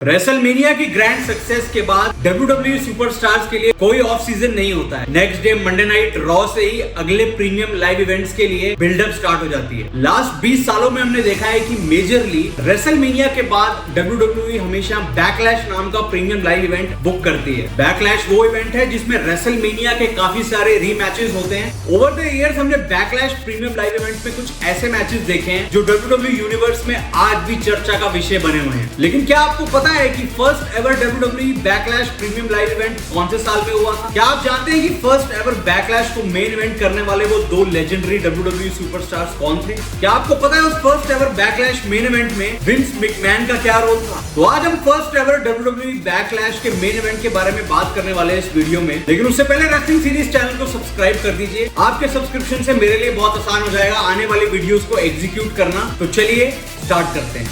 WrestleMania की grand success के बाद WWE सुपरस्टार्स के लिए कोई ऑफ सीजन नहीं होता है। Next day Monday night raw से ही अगले प्रीमियम लाइव इवेंट्स के लिए बिल्डअप स्टार्ट हो जाती है। लास्ट 20 सालों में हमने देखा है कि मेजरली रेसलमेनिया के बाद WWE हमेशा बैकलैश नाम का प्रीमियम लाइव इवेंट बुक करती है। बैकलैश वो इवेंट है जिसमें रेसलमेनिया के काफी सारे रीमैचेस होते हैं। ओवर द इयर्स हमने बैकलैश प्रीमियम लाइव इवेंट में कुछ ऐसे मैचेस देखे हैं जो WWE यूनिवर्स में आज भी चर्चा का विषय बने हुए हैं। लेकिन क्या आपको पता है कि first ever WWE backlash premium live event कौन से साल में हुआ था? क्या आप जानते हैं कि फर्स्ट एवर बैकलैश को मेन इवेंट करने वाले वो दो लेजेंडरी WWE सुपरस्टार्स कौन थे? क्या आपको पता है उस first ever backlash main event में विंस मैकमैन का क्या रोल था? तो आज हम फर्स्ट एवर WWE बैकलैश के मेन इवेंट के बारे में बात करने वाले हैं इस वीडियो में। लेकिन उससे पहले रेसलिंग सीरीज चैनल को सब्सक्राइब कर दीजिए। आपके सब्सक्रिप्शन से मेरे लिए बहुत आसान हो जाएगा आने वाली वीडियोस को एग्जीक्यूट करना। तो चलिए स्टार्ट करते हैं।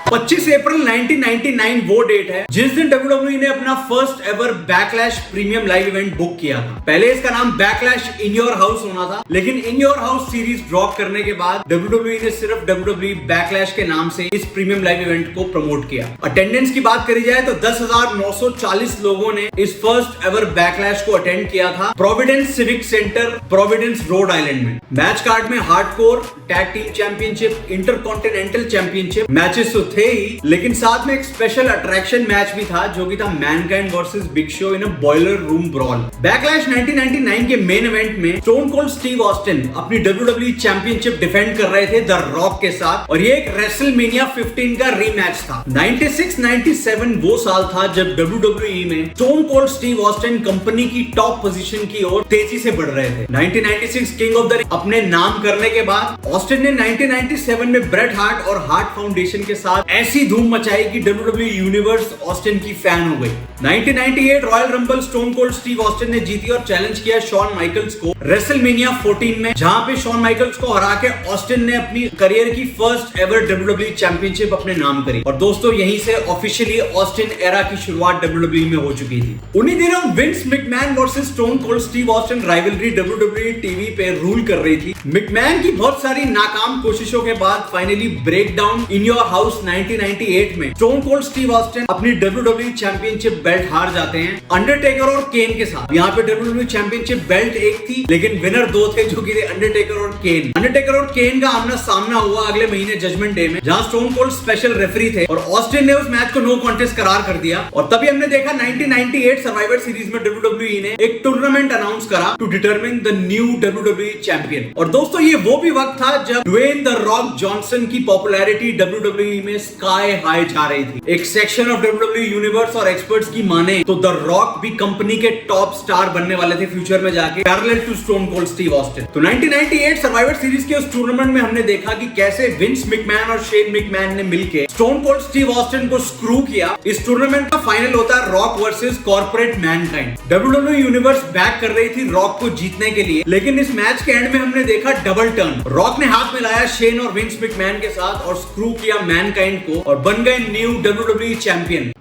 25 अप्रैल 1999 वो डेट है जिस दिन WWE ने अपना first ever backlash premium live event book किया था। पहले इसका नाम बैकलैश इन योर हाउस होना था, लेकिन इन योर हाउस सीरीज ड्रॉप करने के बाद WWE ने सिर्फ WWE बैकलैश के नाम से इस प्रीमियम लाइव इवेंट को प्रमोट किया। अटेंडेंस की बात करी जाए तो 10,940 लोगों ने इस फर्स्ट एवर बैकलैश को अटेंड किया था Providence civic centre, Providence, Rhode Island में। मैच कार्ड में hardcore, tag team championship, intercontinental championship matches तो थे ही, लेकिन साथ में एक स्पेशल अट्रैक्शन मैच भी था जो कि था Mankind versus big show in a boiler room brawl. Backlash 1999 के मेन इवेंट में स्टोन कोल्ड स्टीव ऑस्टिन अपनी WWE चैंपियनशिप डिफेंड कर रहे थे द रॉक के साथ, और ये एक रेसलमेनिया 15 का रीमैच था। 96-97 वो साल था जब WWE में Stone Cold Steve Austin company की टॉप पोजीशन की ओर तेजी से बढ़ रहे थे। 1996 किंग ऑफ द अपने नाम करने के बाद ऑस्टिन ने 1997 में ब्रेट हार्ट और हार्ट फाउंडेशन के साथ ऐसी धूम मचाई कि WWE यूनिवर्स ऑस्टिन की फैन हो गई। 1998 royal rumble stone Cold Steve Austin ने जीती और चैलेंज किया शॉन माइकल्स को रेसलमेनिया 14 में, जहां पे शॉन माइकल्स को हरा के ऑस्टिन ने अपनी करियर की फर्स्ट एवर WWE चैंपियनशिप अपने नाम करी। और दोस्तों यहीं से ऑफिशियली ऑस्टिन एरा की शुरुआत WWE में हो चुकी थी। उन्हीं दिनों Vince McMahon versus stone Cold Steve Austin rivalry WWE TV पे रूल कर रही थी। मैकमैन की बहुत सारी नाकाम कोशिशों के बाद finally break down in your house 1998 में स्टोन कोल्ड स्टीव ऑस्टिन अपनी WWE चैंपियनशिप बेल्ट हार जाते हैं अंडरटेकर और केन के साथ। यहाँ पे WWE चैंपियनशिप बेल्ट एक थी लेकिन विनर दो थे जो कि थे अंडरटेकर और केन। अंडरटेकर और केन का आमना सामना हुआ अगले महीने जजमेंट डे में, जहाँ स्टोन कोल्ड स्पेशल रेफरी थे और ऑस्टिन ने उस मैच को नो कॉन्टेस्ट करार कर दिया। और तभी हमने देखा 1998 सर्वाइवर सीरीज में WWE ने एक टूर्नामेंट अनाउंस करा to determine the new WWE champion. और दोस्तों ये वो भी वक्त था जब ड्वेन द रॉक जॉनसन की पॉपुलैरिटी WWE में स्काई हाई जा रही थी। एक सेक्शन ऑफ WWE यूनिवर्स और एक्सपर्ट्स की माने तो द रॉक भी कंपनी के टॉप स्टार बनने वाले थे फ्यूचर में जाके, parallel to Stone Cold Steve Austin. तो 1998 सर्वाइवर सीरीज के उस टूर्नामेंट में हमने देखा कि कैसे विंस मैकमैन और शेन मैकमैन ने मिलकर स्टोन कोल्ड स्टीव ऑस्टिन को स्क्रू किया। इस टूर्नामेंट का फाइनल होता है rock versus corporate Mankind. WWE universe back कर रही थी रॉक को जीतने के लिए, लेकिन इस मैच के एंड में हमने देखा डबल टर्न। रॉक ने हाथ मिलाया शेन और विंस मैकमैन के साथ और स्क्रू किया मैनकाइंड को और बन गए new WWE champion,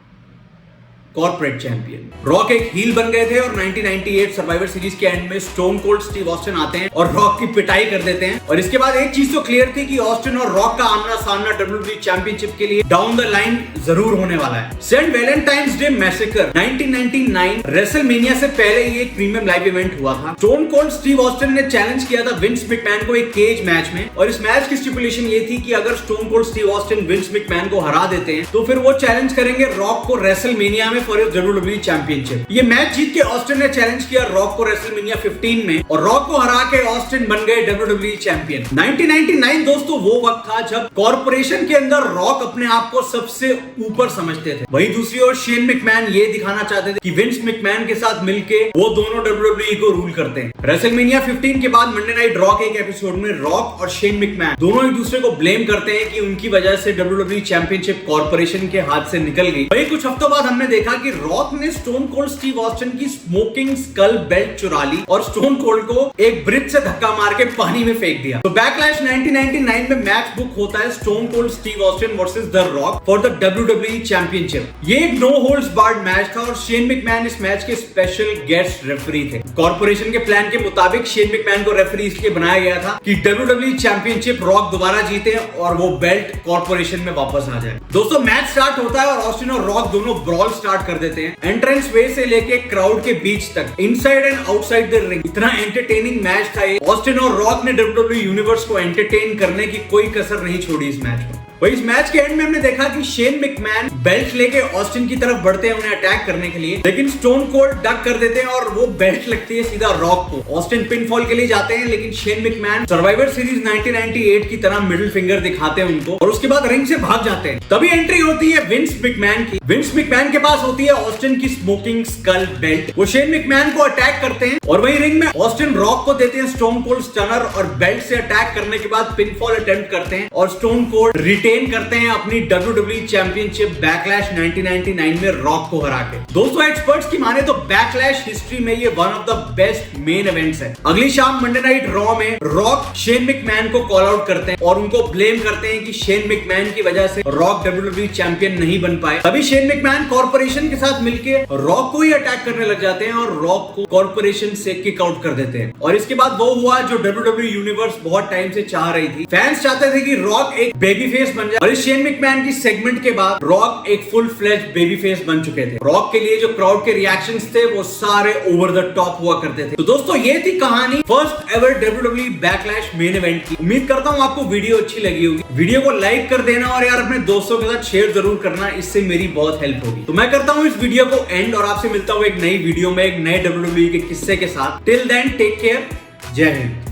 corporate champion. Rock एक हील बन गए थे और 1998 सर्वाइवर सीरीज के एंड में स्टोन कोल्ड स्टीव ऑस्टिन आते हैं और रॉक की पिटाई कर देते हैं। और इसके बाद एक चीज तो क्लियर थी कि ऑस्टिन और रॉक का आमना सामना WWE चैंपियनशिप के लिए डाउन द लाइन जरूर होने वाला है। Saint Valentine's day massacre 1999 WrestleMania से पहले ये एक प्रीमियम लाइव इवेंट हुआ था। स्टोन कोल्ड स्टीव ऑस्टिन ने चैलेंज किया था विंस मैकमैन को एक केज मैच में, और इस मैच की स्टिपुलेशन ये थी कि अगर stone Cold Steve Austin Vince McMahon को हरा देते हैं तो फिर वो चैलेंज करेंगे रॉक को रेसलमेनिया में फॉर WWE चैंपियनशिप। ये मैच जीत के ऑस्टिन ने चैलेंज किया रॉक को रेसलमेनिया 15 में और रॉक को हरा के ऑस्टिन बन गए WWE चैंपियन। 1999 दोस्तों वो वक्त था जब कॉर्पोरेशन के अंदर रॉक अपने आप को सबसे ऊपर समझते थे। वहीं दूसरी ओर शेन मैकमैन ये दिखाना चाहते थे कि विंस मैकमैन के साथ मिलके वो दोनों WWE को रूल करते हैं। रेसलमेनिया 15 के बाद मंडे नाइट रॉ के एक एपिसोड में रॉक और शेन मैकमैन दोनों एक दूसरे को ब्लेम करते हैं कि उनकी वजह से WWE चैंपियनशिप कॉर्पोरेशन के हाथ से निकल गई। वहीं कुछ हफ्तों बाद हमने देखा कि रॉक ने स्टोन कोल्ड स्टीव ऑस्टिन की स्मोकिंग स्कल बेल्ट चुरा ली और स्टोन कोल्ड को एक ब्रिज से धक्का मार के पानी में फेंक दिया। तो बैकलैश 1999 में मैच बुक होता है stone Cold Steve Austin versus the rock for the WWE championship. ये एक नो होल्ड्स बार्ड मैच था और शेन मैकमैन इस मैच के स्पेशल गेस्ट रेफरी थे। कॉर्पोरेशन के प्लान के मुताबिक शेन मैकमैन को रेफरी इसलिए बनाया गया था कि WWE चैंपियनशिप रॉक दोबारा जीते और वो बेल्ट कॉर्पोरेशन में वापस आ जाए। दोस्तों मैच स्टार्ट होता है और ऑस्टिन और रॉक दोनों ब्रॉल स्टार्ट कर देते हैं। एंट्रेंस वे से लेके क्राउड के बीच तक, inside and outside the ring. इतना एंटरटेनिंग मैच था ये। ऑस्टिन और रॉक ने WWE यूनिवर्स को एंटरटेन करने की कोई कसर नहीं छोड़ी इस मैच में। वही इस मैच के एंड में हमने देखा कि शेन मैकमैन बेल्ट लेके ऑस्टिन की तरफ बढ़ते हैं उन्हें अटैक करने के लिए, लेकिन स्टोन कोल्ड डक कर देते हैं और वो बेल्ट लगती है सीधा रॉक को। ऑस्टिन पिनफॉल के लिए जाते हैं, लेकिन शेन मैकमैन सर्वाइवर सीरीज 1998 की तरह मिडिल फिंगर दिखाते हैं उनको और उसके बाद रिंग से भाग जाते हैं। तभी एंट्री होती है विंस मैकमैन की। विंस मैकमैन के पास होती है ऑस्टिन की स्मोकिंग स्कल बेल्ट। वो शेन मैकमैन को अटैक करते हैं और वही रिंग में ऑस्टिन रॉक को देते हैं स्टोन कोल्ड स्टनर और बेल्ट से अटैक करने के बाद पिनफॉल अटेम्प्ट करते हैं और स्टोन कोल्ड रिटेन करते हैं अपनी WWE चैंपियनशिप बैकलैश 1999 में रॉक को हरा के। दोस्तों एक्सपर्ट्स की माने तो बैकलैश हिस्ट्री में ये one of the best main events है। अगली शाम मंडे नाइट रॉ में रॉक शेन मैकमैन को कॉल आउट करते हैं और उनको ब्लेम करते हैं कि शेन मैकमैन की वजह से रॉक WWE चैंपियन नहीं बन पाए। तभी शेन मैकमैन कॉर्पोरेशन के साथ मिलकर रॉक को ही अटैक करने लग जाते हैं और रॉक को कॉर्पोरेशन से किक आउट कर देते हैं। और इसके बाद वो हुआ जो WWE यूनिवर्स बहुत टाइम से चाह रही थी। फैंस चाहते थे कि रॉक एक बेबी फेस बन जाए और इस शेन मैकमैन की सेगमेंट के बाद रॉक एक फुल फ्लेज बेबी फेस बन चुके थे। रॉक के लिए जो क्राउड के रिएक्शंस थे वो सारे ओवर द टॉप हुआ करते थे। तो दोस्तों ये थी कहानी first ever WWE backlash main event की। उम्मीद करता हूँ आपको वीडियो अच्छी लगी होगी। वीडियो को लाइक कर देना और यार अपने दोस्तों के साथ शेयर जरूर करना, इससे मेरी बहुत हेल्प होगी। तो मैं करता हूँ इस वीडियो को एंड और आपसे मिलता हूँ एक नई वीडियो में एक नए WWE के किस्से के साथ। टिल देन टेक केयर, जय हिंद।